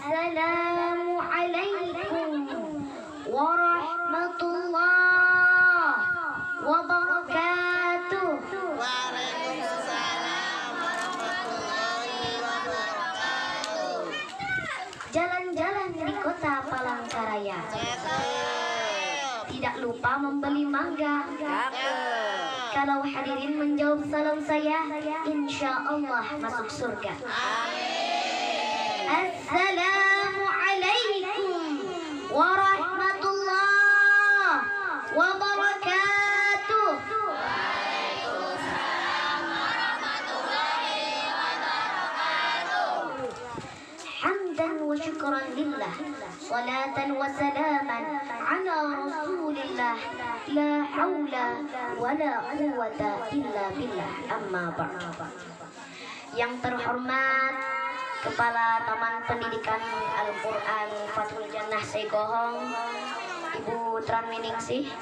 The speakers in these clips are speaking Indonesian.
Assalamualaikum warahmatullahi wabarakatuh. Waalaikumsalam warahmatullahi wabarakatuh. Jalan-jalan di kota Palangkaraya, tidak lupa membeli mangga. Kalau hadirin menjawab salam saya, insya Allah masuk surga. Assalamualaikum warahmatullahi wabarakatuh. Waalaikumsalam warahmatullahi wabarakatuh. Hamdan wa syukran lillah, salatan wa salaman ala rasulillah, la hawla wa la quwwata illa billah, amma ba'd. Yang terhormat Kepala Taman Pendidikan Al-Quran Fathul Jannah Seigohong, Ibu Tranminingsih.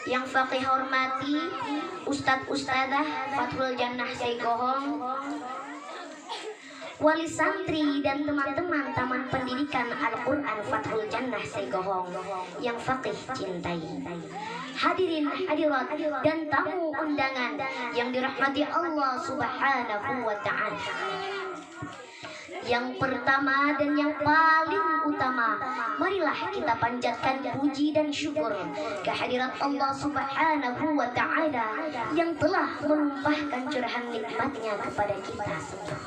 Yang fakih hormati Ustadz Ustadzah Fathul Jannah Seigohong, wali santri dan teman-teman Taman Pendidikan Al-Quran Fathul Jannah Seigohong yang fakih cintai. Hadirin hadirat dan tamu undangan yang dirahmati Allah Subhanahu wa ta'ala. Yang pertama dan yang paling utama, marilah kita panjatkan puji dan syukur kehadirat Allah Subhanahu wa ta'ala yang telah menumpahkan curahan nikmatnya kepada kita semua.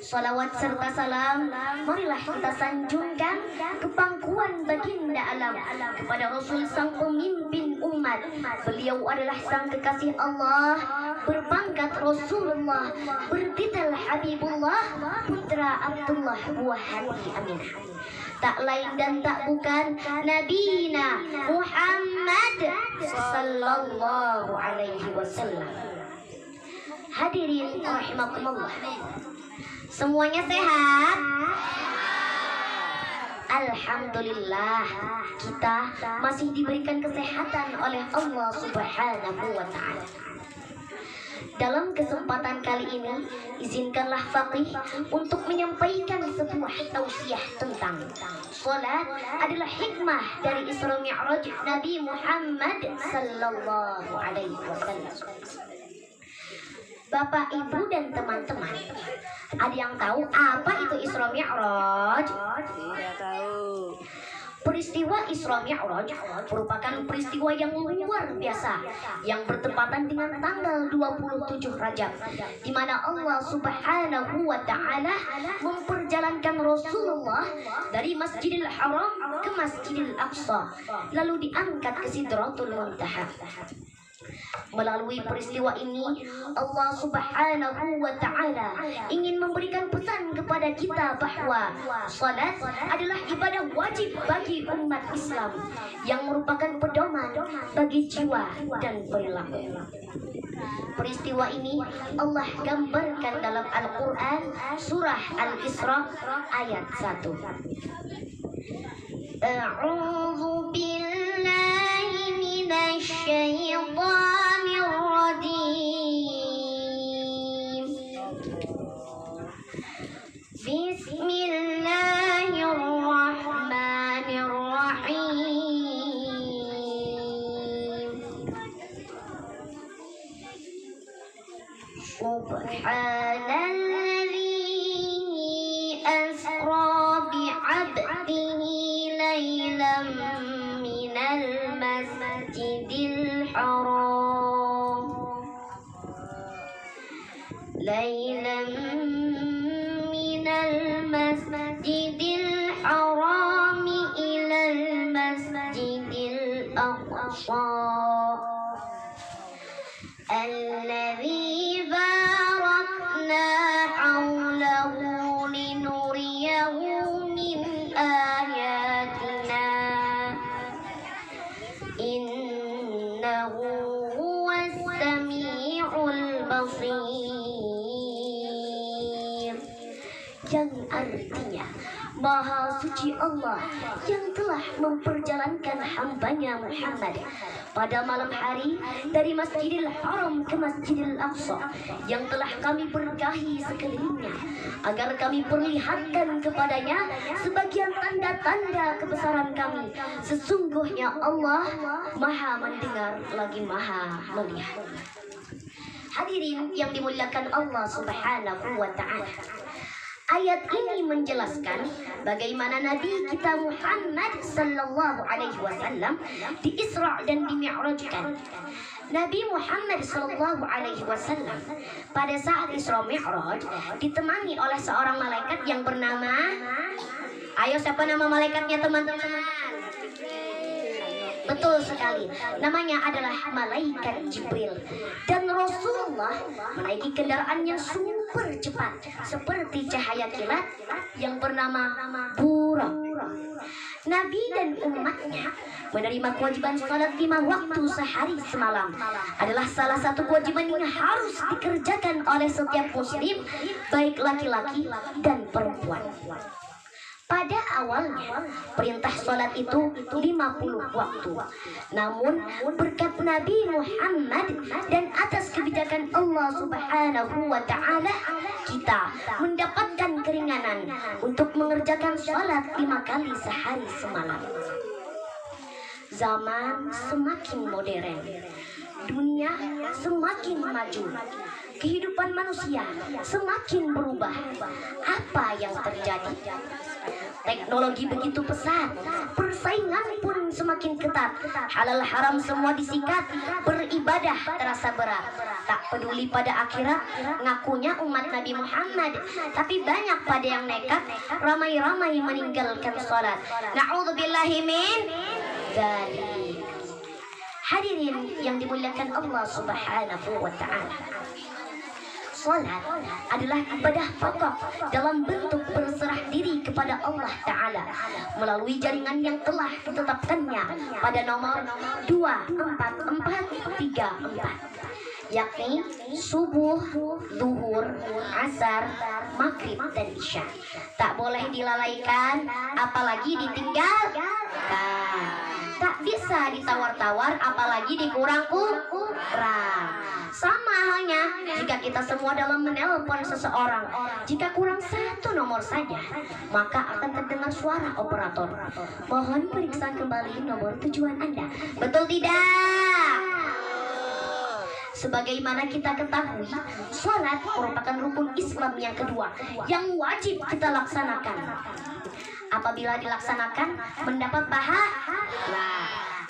Salawat serta salam marilah kita sanjungkan ke pangkuan baginda alam kepada Rasul sang pemimpin umat. Beliau adalah sang kekasih Allah, berpangkat Rasulullah, bertitel Habibullah, putra Abdullah buah hati Aminah. Tak lain dan tak bukan Nabina Muhammad sallallahu alaihi wasallam. Hadirin rahimakumullah, semuanya sehat? Alhamdulillah, kita masih diberikan kesehatan oleh Allah Subhanahu wa ta'ala. Dalam kesempatan kali ini, izinkanlah faqih untuk menyampaikan sebuah tausiah tentang salat adalah hikmah dari Isra Mi'raj Nabi Muhammad sallallahu alaihi wasallam. Bapak, Ibu, dan teman-teman, ada yang tahu apa itu Isra Mi'raj? Tidak tahu. Peristiwa Isra Mi'raj merupakan peristiwa yang luar biasa yang bertepatan dengan tanggal 27 Rajab, di mana Allah Subhanahu wa ta'ala memperjalankan Rasulullah dari Masjidil Haram ke Masjidil Aqsa, lalu diangkat ke Sidratul Muntaha. Melalui peristiwa ini, Allah Subhanahu wa ta'ala ingin memberikan pesan kepada kita bahwa salat adalah ibadah wajib bagi umat Islam yang merupakan pedoman bagi jiwa dan perilaku. Peristiwa ini Allah gambarkan dalam Al-Quran surah Al-Isra ayat 1. A'udzu billahi minasy syaithanir rajim. Bismillahirrahmanirrahim. Subhanalladzi asra bi'abdihi laylan minal masjidil haram laylan minal masjidil haram ilal masjidil aqsa alladzi barakna hawlahu linuriyahu min ayatina innahu huwas sami'ul basir, yang artinya Maha suci Allah yang telah memperjalankan hambanya Muhammad pada malam hari dari Masjidil Haram ke Masjidil Aqsa yang telah kami berkahi sekelilingnya, agar kami perlihatkan kepadanya sebagian tanda-tanda kebesaran kami. Sesungguhnya Allah Maha mendengar lagi Maha melihat. Hadirin yang dimuliakan Allah Subhanahu wa ta'ala, ayat ini menjelaskan bagaimana Nabi kita Muhammad sallallahu alaihi wasallam di Isra dan di Mi'rajkan. Nabi Muhammad sallallahu alaihi wasallam pada saat Isra Mi'raj ditemani oleh seorang malaikat yang bernama, ayo siapa nama malaikatnya teman-teman? Betul sekali, namanya adalah Malaikat Jibril. Dan Rasulullah menaiki kendaraan yang super cepat seperti cahaya kilat yang bernama Buraq. Nabi dan umatnya menerima kewajiban sholat 5 waktu sehari semalam. Adalah salah satu kewajiban yang harus dikerjakan oleh setiap muslim, baik laki-laki dan perempuan. Pada awalnya perintah sholat itu 50 waktu. Namun berkat Nabi Muhammad dan atas kebijakan Allah Subhanahu wa ta'ala, kita mendapatkan keringanan untuk mengerjakan sholat 5 kali sehari semalam. Zaman semakin modern, dunia semakin maju, kehidupan manusia semakin berubah. Apa yang terjadi? Teknologi begitu pesat, persaingan pun semakin ketat, halal haram semua disikat, beribadah terasa berat. Tak peduli pada akhirat, ngakunya umat Nabi Muhammad, tapi banyak pada yang nekat, ramai-ramai meninggalkan sholat. Na'udzubillahi min dzalik. Hadirin yang dimuliakan Allah Subhanahu wa ta'ala, salat adalah ibadah pokok dalam bentuk berserah diri kepada Allah Ta'ala melalui jaringan yang telah ditetapkannya pada nomor 24434, yakni subuh, zuhur, asar, maghrib, dan isya. Tak boleh dilalaikan, apalagi ditinggalkan. Tak bisa ditawar-tawar, apalagi dikurang-kurang. Sama halnya jika kita semua dalam menelpon seseorang, jika kurang satu nomor saja, maka akan terdengar suara operator. Mohon periksa kembali nomor tujuan Anda. Betul tidak? Sebagaimana kita ketahui, sholat merupakan rukun Islam yang kedua yang wajib kita laksanakan. Apabila dilaksanakan, mendapat pahala.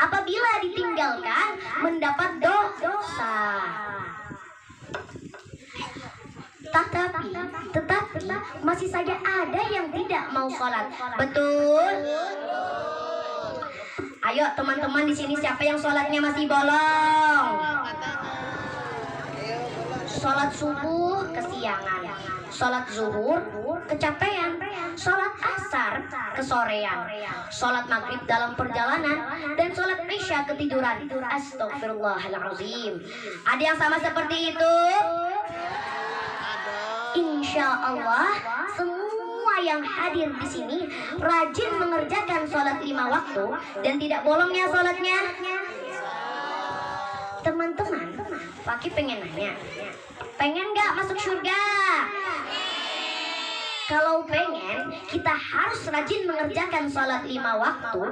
Apabila ditinggalkan, mendapat dosa. Tetapi masih saja ada yang tidak mau sholat. Betul? Ayo teman-teman di sini, siapa yang sholatnya masih bolong? Sholat subuh kesiangan, sholat zuhur kecapean, sholat asar kesorean, sholat maghrib dalam perjalanan, dan sholat isya ketiduran. Astagfirullahaladzim. Ada yang sama seperti itu? Insya Allah semua yang hadir di sini rajin mengerjakan sholat 5 waktu dan tidak bolongnya sholatnya. Teman-teman, Paki pengen nanya, pengen gak masuk surga? Kalau pengen, kita harus rajin mengerjakan sholat 5 waktu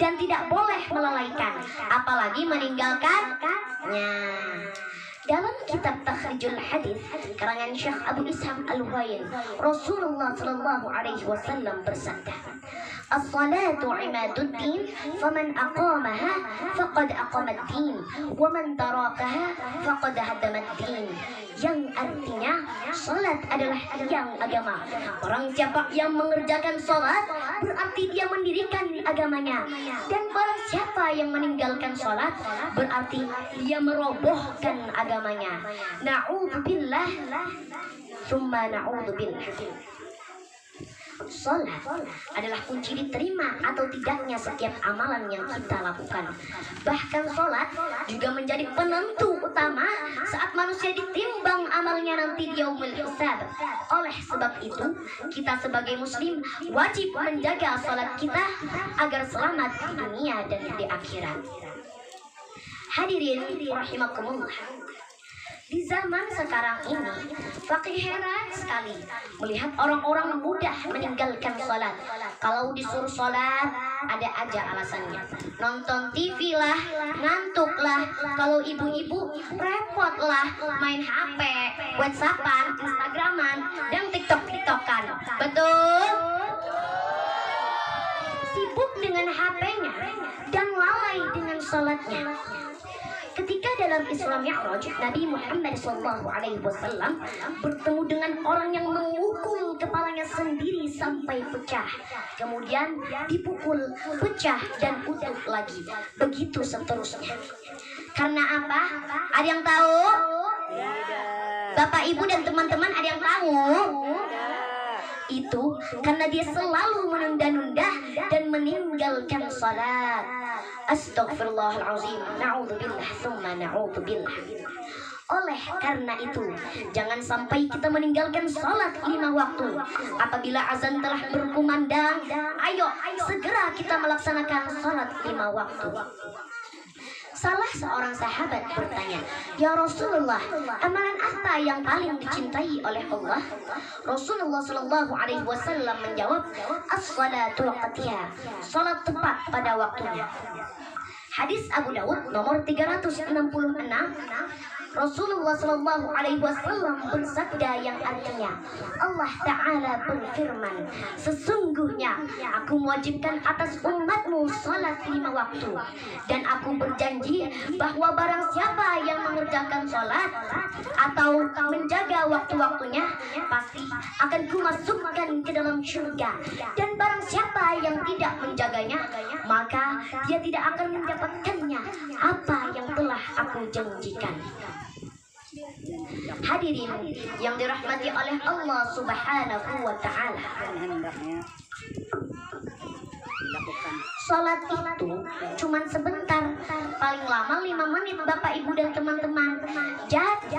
dan tidak boleh melalaikan, apalagi meninggalkannya. Dalam kitab Takhrijul Hadis karangan Syekh Abu Ishaq Al-Huwain, Rasulullah sallallahu alaihi wasallam bersabda, "As-salatu imaduddin, faman aqamaha faqad aqamaddin, wa man tarakaha faqad hadamaddin." Yang artinya, salat adalah tiang agama. Orang siapa yang mengerjakan salat berarti dia mendirikan agamanya, dan barang siapa yang meninggalkan salat berarti dia merobohkan agamanya. Na'udzubillah, tsumma na'udzubillah. Sholat adalah kunci diterima atau tidaknya setiap amalan yang kita lakukan. Bahkan sholat juga menjadi penentu utama saat manusia ditimbang amalnya nanti di yaumul hisab. Oleh sebab itu, kita sebagai muslim wajib menjaga sholat kita agar selamat di dunia dan di akhirat. Hadirin rahimakumullah. Di zaman sekarang ini, fakih heran sekali melihat orang-orang mudah meninggalkan sholat. Kalau disuruh sholat, ada aja alasannya. Nonton TV lah, ngantuk lah. Kalau ibu-ibu, repot lah, main HP, WhatsAppan, Instagraman, dan TikTok-TikTokan. Betul? Sibuk dengan HP-nya dan lalai dengan sholatnya. Ketika dalam Isra Mi'raj, Nabi Muhammad SAW bertemu dengan orang yang memukul kepalanya sendiri sampai pecah, kemudian dipukul, pecah dan utuh lagi, begitu seterusnya. Karena apa? Ada yang tahu? Bapak, Ibu, dan teman-teman, ada yang tahu? Itu karena dia selalu menunda-nunda dan meninggalkan salat. Astagfirullahalazim. Na'udzubillah tsumma na'udzubillah. Oleh karena itu, jangan sampai kita meninggalkan salat 5 waktu. Apabila azan telah berkumandang, ayo segera kita melaksanakan salat 5 waktu. Salah seorang sahabat bertanya, "Ya Rasulullah, amalan apa yang paling dicintai oleh Allah?" Rasulullah Shallallahu Alaihi Wasallam menjawab, "As-salatu waqtiha." Salat tepat pada waktunya. Hadis Abu Daud nomor 366. Rasulullah Shallallahu Alaihi Wasallam bersabda yang artinya, Allah Ta'ala berfirman, "Sesungguhnya aku mewajibkan atas umatmu salat 5 waktu, dan aku berjanji bahwa barang siapa yang mengerjakan salat atau menjaga waktu-waktunya, pasti akan kumasukkan ke dalam surga, dan barang siapa yang tidak menjaganya, maka dia tidak akan mendapatkannya apa yang telah aku janjikan." Hadirin yang dirahmati oleh Allah Subhanahu wa Ta'ala, salat itu cuman sebentar, paling lama 5 menit Bapak, Ibu, dan teman-teman. Jadi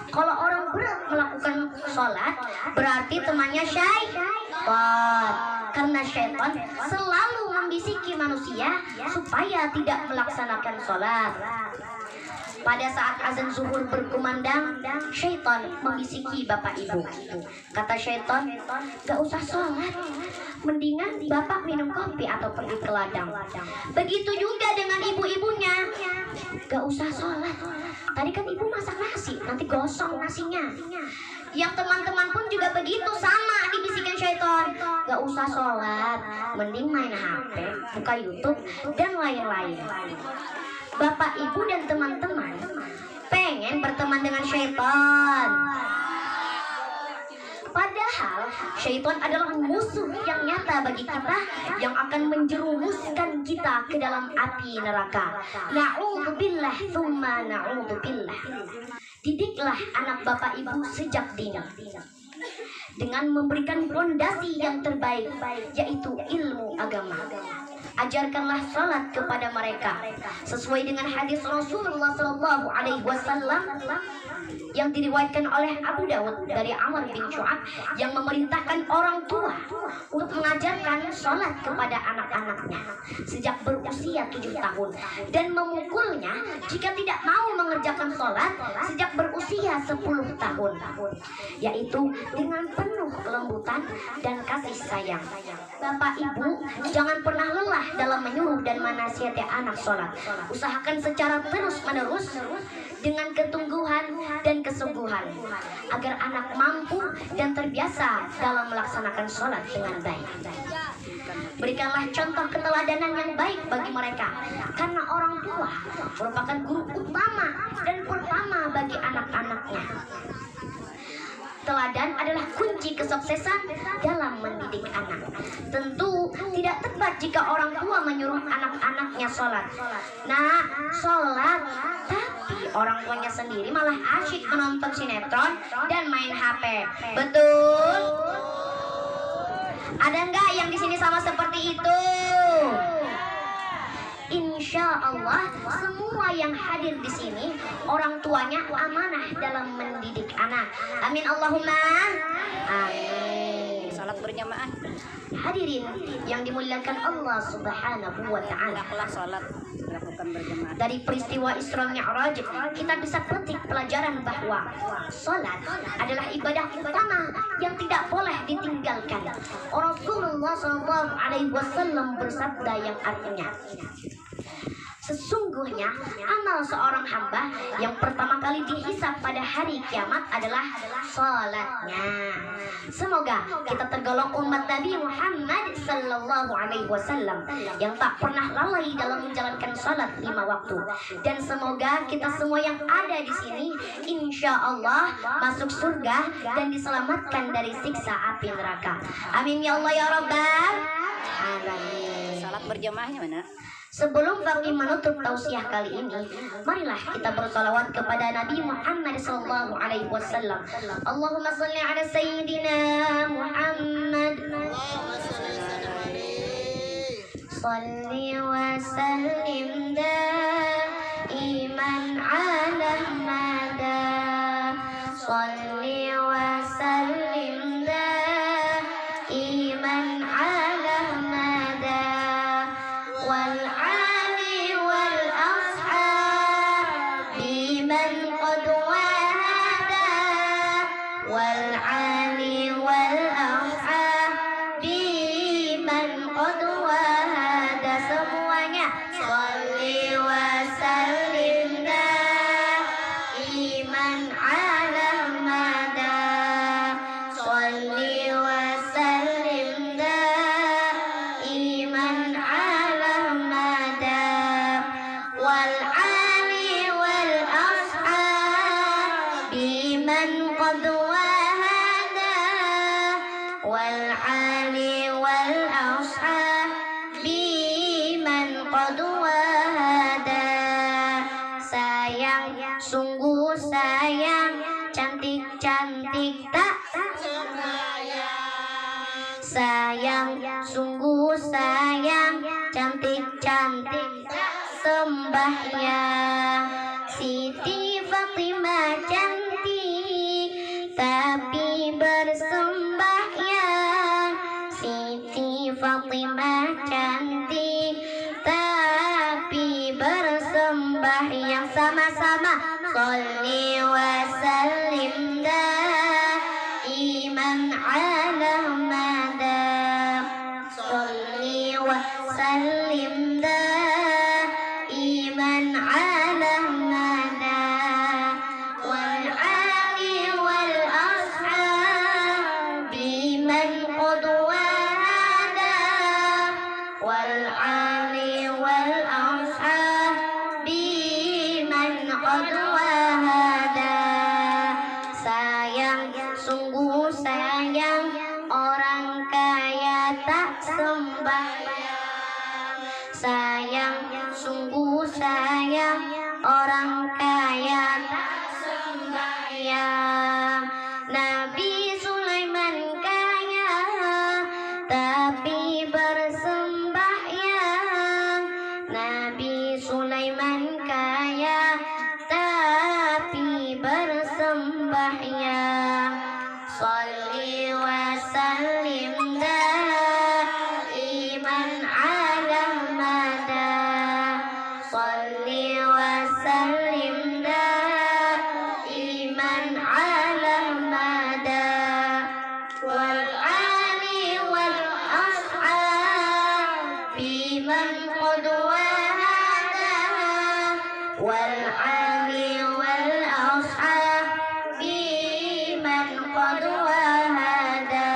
kalau orang berat melakukan salat, berarti temannya syaitan. Karena syaitan selalu membisiki manusia supaya tidak melaksanakan salat. Pada saat azan zuhur berkumandang, syaitan membisiki Bapak Ibu. Kata syaitan, "Gak usah sholat, mendingan Bapak minum kopi atau pergi ke ladang." Begitu juga dengan ibu-ibunya, "Gak usah sholat, tadi kan ibu masak nasi, nanti gosong nasinya." Yang teman-teman pun juga begitu, sama dibisikin syaitan, "Gak usah sholat, mending main HP, buka YouTube, dan lain-lain." Bapak, Ibu, dan teman-teman pengen berteman dengan syaitan. Padahal syaitan adalah musuh yang nyata bagi kita, yang akan menjerumuskan kita ke dalam api neraka. Na'udzubillah tsumma na'udzubillah. Didiklah anak Bapak Ibu sejak dini dengan memberikan fondasi yang terbaik, yaitu ilmu agama. Ajarkanlah salat kepada mereka sesuai dengan hadis Rasulullah Sallallahu Alaihi Wasallam yang diriwayatkan oleh Abu Dawud dari Amr bin Shu'ab, yang memerintahkan orang tua untuk mengajarkan salat kepada anak-anaknya sejak berusia 7 tahun dan memukulnya jika tidak mau mengerjakan salat sejak berusia 10 tahun, yaitu dengan penuh kelembutan dan kasih sayang. Bapak, Ibu, jangan pernah lelah dalam menyuruh dan menasihati anak sholat. Usahakan secara terus-menerus dengan ketungguhan dan kesungguhan agar anak mampu dan terbiasa dalam melaksanakan sholat dengan baik. Berikanlah contoh keteladanan yang baik bagi mereka, karena orang tua merupakan guru utama dan pertama bagi anak-anaknya. Teladan adalah kunci kesuksesan dalam mendidik anak. Tentu tidak tepat jika orang tua menyuruh anak-anaknya sholat. Nah, sholat, tapi orang tuanya sendiri malah asyik menonton sinetron dan main HP. Betul? Ada nggak yang di sini sama seperti itu? Insya Allah semua yang hadir di sini orang tuanya amanah dalam mendidik anak. Amin Allahumma amin. Salat berjamaah. Hadirin yang dimuliakan Allah Subhanahu wa taala. Hendaklah salat dilakukan berjamaah. Dari peristiwa Isra Mi'raj kita bisa petik pelajaran bahwa salat adalah ibadah utama yang tidak boleh ditinggalkan. Rasulullah SAW bersabda yang artinya, sesungguhnya amal seorang hamba yang pertama kali dihisab pada hari kiamat adalah salatnya. Semoga kita tergolong umat Nabi Muhammad sallallahu alaihi wasallam yang tak pernah lalai dalam menjalankan salat 5 waktu. Dan semoga kita semua yang ada di sini insya Allah masuk surga dan diselamatkan dari siksa api neraka. Amin ya Allah ya Rabbal alamin. Salat berjamaahnya mana? Sebelum kami menutup tausiah kali ini, marilah kita bersalawat kepada Nabi Muhammad sallallahu alaihi wasallam. Allahumma shalli ala sayyidina Muhammad. Shalli wa sallim daiman ala mada. Shalli wa sallim daiman ala mada. Wal sungguh sayang, cantik-cantik tak sayang, sungguh sayang, cantik-cantik tak sembahyang. Siti Fatimah cantik tapi bersembahyang. Siti Fatimah cantik tapi bersembahyang. Sama-sama Sholli wa sallim daiman ala madam. Sholli wa sallim daiman ala madam. Wal ali wal ashabi man qad wahada. Wal ali wal ashabi man qad wahada. Sayang, sungguh sayang, orang kaya tak sembahyang. Sayang, sungguh sayang, orang kaya tak sembahyang. Nabi Sulaiman kaya tapi bersembahyang. Nabi Sulaiman kaya tapi bersembahyang. Sholli wa sallim daiman ala mada. Sholli wa sallim daiman ala mada. Wal ali wal ashabi man qad wahada. Wal ali wal ashabi man qad wahada.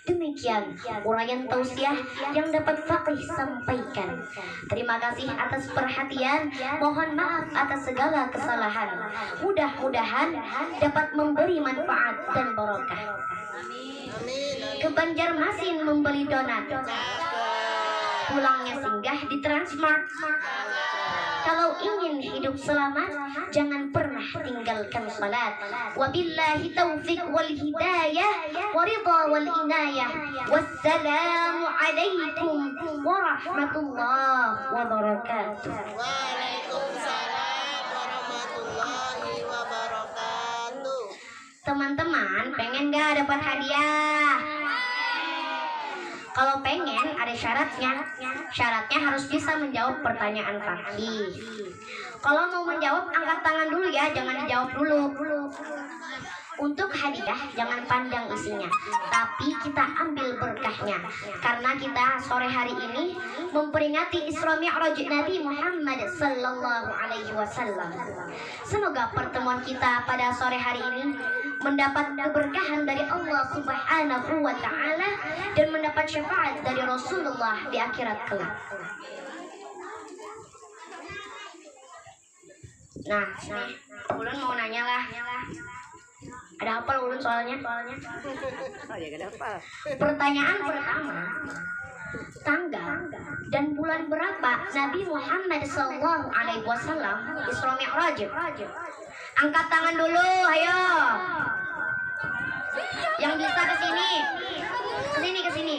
Demikian uraian tausiah yang dapat Faqih sampaikan. Terima kasih atas perhatian. Mohon maaf atas segala kesalahan. Mudah-mudahan dapat memberi manfaat dan barokah. Ke Banjarmasin membeli donat, pulangnya singgah di Transmart. Kalau ingin hidup selamat, jangan pernah tinggalkan salat. Wabillahi taufiq wal hidayah, waridha wal inayah. Wassalamu alaikum warahmatullahi wabarakatuh. Waalaikumsalam warahmatullahi wabarakatuh. Teman-teman, pengen gak dapat hadiah? Kalau pengen, ada syaratnya. Syaratnya harus bisa menjawab pertanyaan Fakih. Kalau mau menjawab, angkat tangan dulu ya, jangan dijawab dulu. Untuk hadiah, jangan pandang isinya, tapi kita ambil berkahnya. Karena kita sore hari ini memperingati Isra Mi'raj Nabi Muhammad sallallahu alaihi wasallam. Semoga pertemuan kita pada sore hari ini mendapat keberkahan dari Allah Subhanahu wa taala dan mendapat syafaat dari Rasulullah di akhirat kelak. Nah, Ulun mau nanya lah. Ada apa Ulun soalnya? Oh ya gak apa. Pertanyaan pertama, tanggal dan bulan berapa Nabi Muhammad sallallahu alaihi wasallam Isra Mi'raj? Angkat tangan dulu, ayo. Yang bisa ke sini. Ke sini.